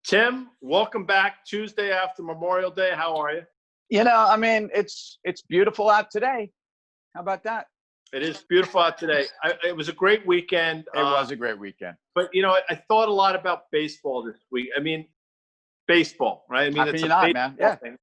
Tim, welcome back. Tuesday after Memorial Day. How are you? It's beautiful out today. How about that? It is beautiful out today. It was a great weekend. It was a great weekend. But, I thought a lot about baseball this week. Baseball, right? How can you not, man? Yeah. Thing.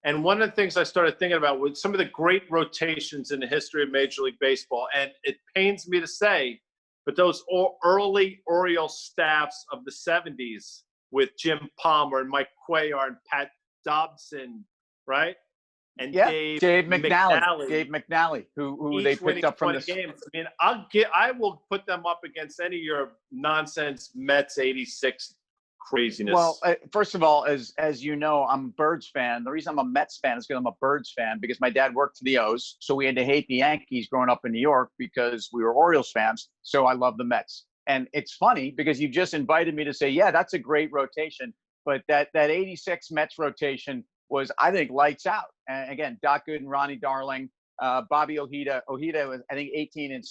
And one of the things I started thinking about was some of the great rotations in the history of Major League Baseball. And it pains me to say, but those early Orioles staffs of the 70s with Jim Palmer and Mike Cuellar and Pat Dobson, right? And Dave McNally. Dave McNally, who they picked up from the games. I will put them up against any of your nonsense Mets 86 craziness. Well, first of all, as you know, I'm a Birds fan. The reason I'm a Mets fan is because I'm a Birds fan because my dad worked for the O's, so we had to hate the Yankees growing up in New York because we were Orioles fans. So I love the Mets. And it's funny because you just invited me to say, yeah, that's a great rotation. But that 86 Mets rotation was, I think, lights out. And again, Doc Gooden, Ronnie Darling, Bobby Ojeda. Ojeda was, I think, 18-6.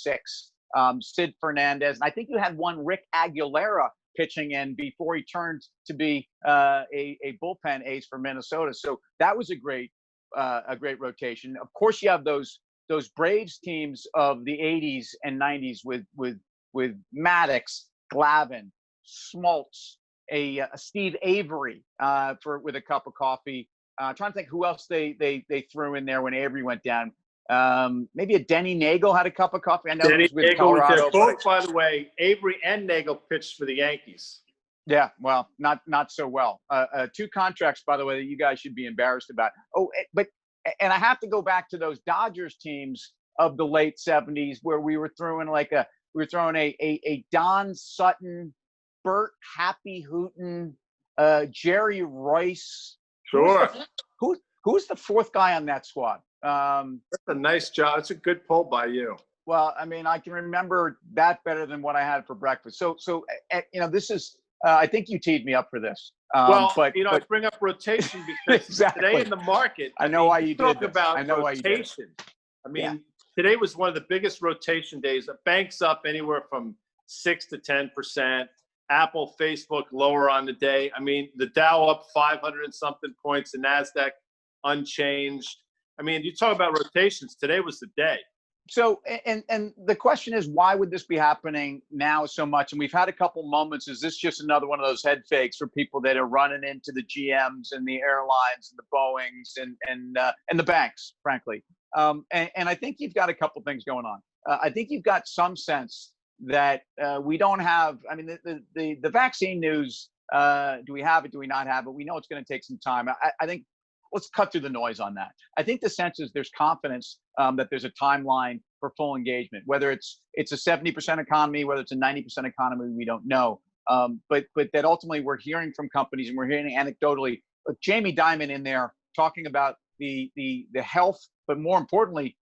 Sid Fernandez. And I think you had one Rick Aguilera pitching in before he turned to be a bullpen ace for Minnesota. So that was a great rotation. Of course, you have those Braves teams of the 80s and 90s with Maddox, Glavine, Smoltz, a Steve Avery with a cup of coffee. Trying to think who else they threw in there when Avery went down. Maybe a Denny Nagel had a cup of coffee. I know Denny he was with Nagel Colorado. Both, by the way, Avery and Nagel pitched for the Yankees. Yeah, well, not so well. 2 contracts, by the way, that you guys should be embarrassed about. And I have to go back to those Dodgers teams of the late 70s where we were throwing a Don Sutton, Bert Happy Hooten, Jerry Royce. Sure. Who's the 4th guy on that squad? That's a nice job. It's a good poll by you. Well, I can remember that better than what I had for breakfast. So this is. I think you teed me up for this. I bring up rotation because exactly. Today in the market. I know why you did this. About I know rotation. Why you did it. Today was one of the biggest rotation days. The bank's up anywhere from 6 to 10%. Apple, Facebook lower on the day. The Dow up 500 and something points. The NASDAQ unchanged. You talk about rotations. Today was the day. So, and the question is, why would this be happening now so much? And we've had a couple moments. Is this just another one of those head fakes for people that are running into the GMs and the airlines and the Boeings and the banks, frankly? And I think you've got a couple things going on. I think you've got some sense that we don't have. The vaccine news. Do we have it? Do we not have it? We know it's going to take some time. I think. Let's cut through the noise on that. I think the sense is there's confidence that there's a timeline for full engagement. Whether it's a 70% economy, whether it's a 90% economy, we don't know. But that ultimately we're hearing from companies and we're hearing anecdotally. Jamie Dimon in there talking about the health, but more importantly,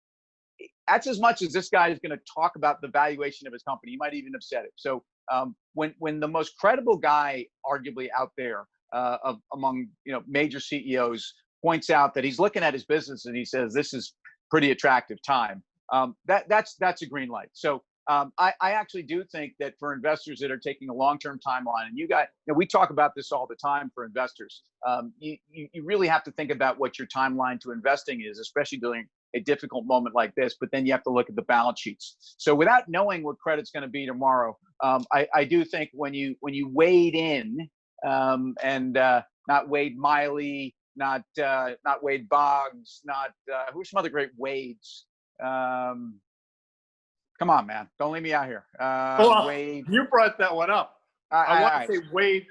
that's as much as this guy is going to talk about the valuation of his company. He might even have said it. So when the most credible guy, arguably out there among major CEOs, points out that he's looking at his business and he says this is pretty attractive time. That's a green light. So I actually do think that for investors that are taking a long-term timeline, and we talk about this all the time for investors. You really have to think about what your timeline to investing is, especially during a difficult moment like this. But then you have to look at the balance sheets. So without knowing what credit's going to be tomorrow, I do think when you wade in and not Wade Miley. Not Wade Boggs, who's some other great Wades. Come on, man. Don't leave me out here. Wade. You brought that one up. I want to say Wade,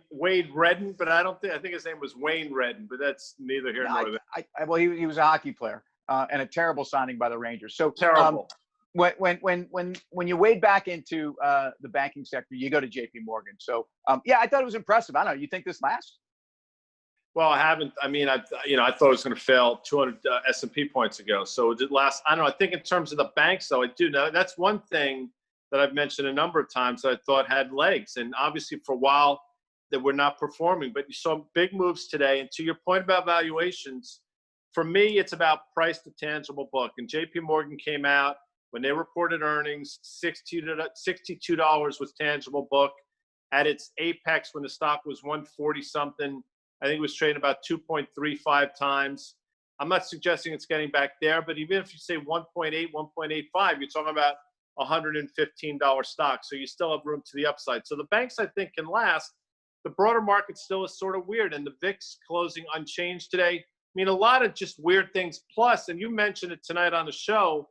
Wade Redden, but I think his name was Wayne Redden, but that's neither here nor there. Well, he was a hockey player and a terrible signing by the Rangers. So terrible. When you wade back into the banking sector, you go to JP Morgan. So I thought it was impressive. I don't know. You think this lasts? Well, I haven't. I thought it was going to fail 200 S&P points ago. So it did last. I don't know. I think in terms of the banks, though, I do know that's one thing that I've mentioned a number of times that I thought had legs. And obviously, for a while, that we're not performing. But you saw big moves today. And to your point about valuations, for me, it's about price to tangible book. And JP Morgan came out when they reported earnings, $62 was tangible book. at its apex when the stock was 140 something. I think it was trading about 2.35 times. I'm not suggesting it's getting back there, but even if you say 1.8, 1.85, you're talking about $115 stock. So you still have room to the upside. So the banks, I think, can last. The broader market still is sort of weird, and the VIX closing unchanged today. I mean, a lot of just weird things. Plus, and you mentioned it tonight on the show,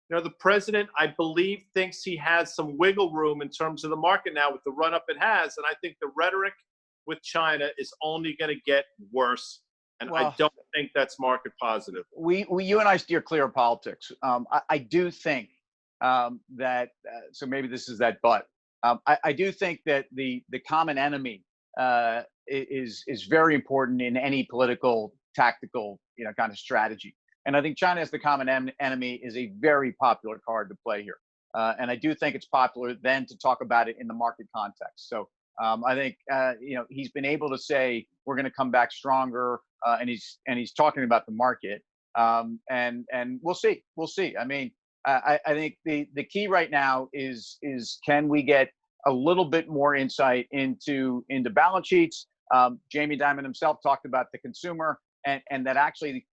the president, I believe, thinks he has some wiggle room in terms of the market now with the run-up it has. And I think the rhetoric with China is only going to get worse. And I don't think that's market positive. You and I steer clear of politics. I do think that, so maybe this is that but, I do think that the common enemy is very important in any political, tactical, kind of strategy. And I think China as the common enemy is a very popular card to play here. And I do think it's popular then to talk about it in the market context. So I think, he's been able to say, we're going to come back stronger. And he's talking about the market. And we'll see. We'll see. I mean, I think the key right now is can we get a little bit more insight into balance sheets? Jamie Dimon himself talked about the consumer and that actually,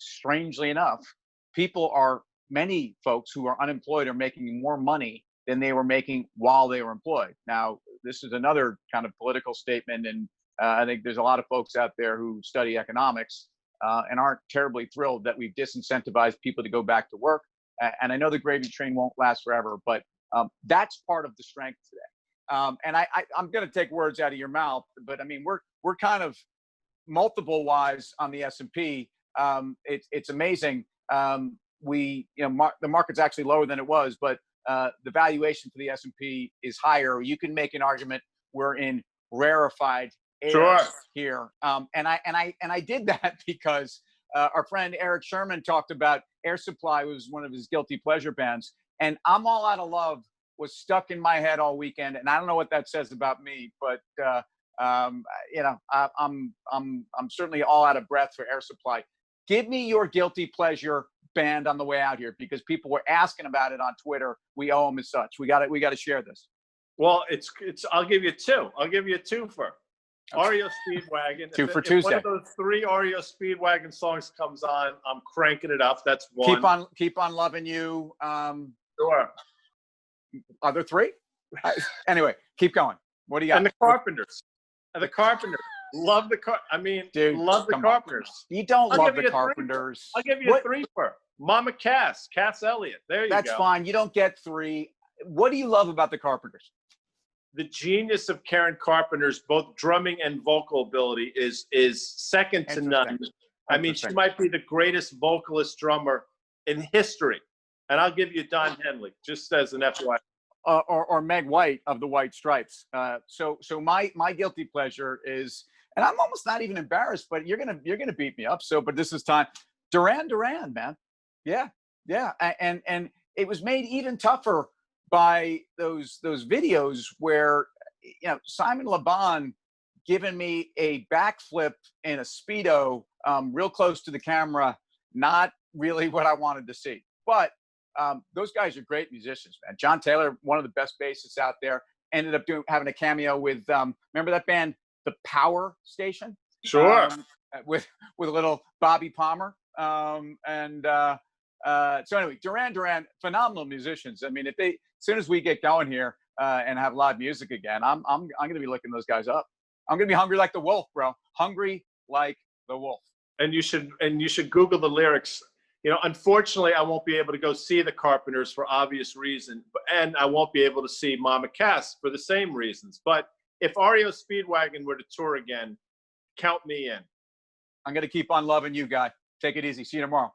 strangely enough, many folks who are unemployed are making more money than they were making while they were employed. Now, this is another kind of political statement, and I think there's a lot of folks out there who study economics and aren't terribly thrilled that we've disincentivized people to go back to work. And I know the gravy train won't last forever, but that's part of the strength today. And I'm going to take words out of your mouth, but I mean, we're kind of multiple wise on the S&P. It's amazing. The market's actually lower than it was, but the valuation for the S&P is higher. You can make an argument we're in rarefied air here. And I did that because our friend Eric Sherman talked about Air Supply was one of his guilty pleasure bands, and I'm All Out of Love was stuck in my head all weekend, and I don't know what that says about me, but I'm certainly all out of breath for Air Supply. Give me your guilty pleasure band on the way out here, because people were asking about it on Twitter. We owe them as such. We got to share this. Well, it's. I'll give you two. I'll give you a twofer. REO Speedwagon. Two for if Tuesday. One of those three REO Speedwagon songs comes on, I'm cranking it up. That's one. Keep on loving you. Sure. Are there three? Anyway, keep going. What do you got? And the Carpenters. Love the Dude, love the Carpenters. You don't love the Carpenters. I'll give you a three for Mama Cass Elliott. There you go. That's fine. You don't get three. What do you love about the Carpenters? The genius of Karen Carpenter's both drumming and vocal ability is second to none. I mean, she might be the greatest vocalist drummer in history. And I'll give you Don Henley, just as an FYI. Or Meg White of the White Stripes. So my guilty pleasure is, and I'm almost not even embarrassed, but you're gonna beat me up. But this is time. Duran Duran, man. Yeah. And it was made even tougher by those videos where Simon Le Bon giving me a backflip in a Speedo, real close to the camera. Not really what I wanted to see, but those guys are great musicians, man. John Taylor, one of the best bassists out there, ended up having a cameo with remember that band, The Power Station? Sure. With a little Bobby Palmer. So anyway, Duran Duran, phenomenal musicians. I mean, as soon as we get going here and have live music again, I'm going to be looking those guys up. I'm going to be hungry like the wolf, bro. Hungry like the wolf. And you should Google the lyrics. Unfortunately, I won't be able to go see the Carpenters for obvious reasons, and I won't be able to see Mama Cass for the same reasons. But if REO Speedwagon were to tour again, count me in. I'm going to keep on loving you, guy. Take it easy. See you tomorrow.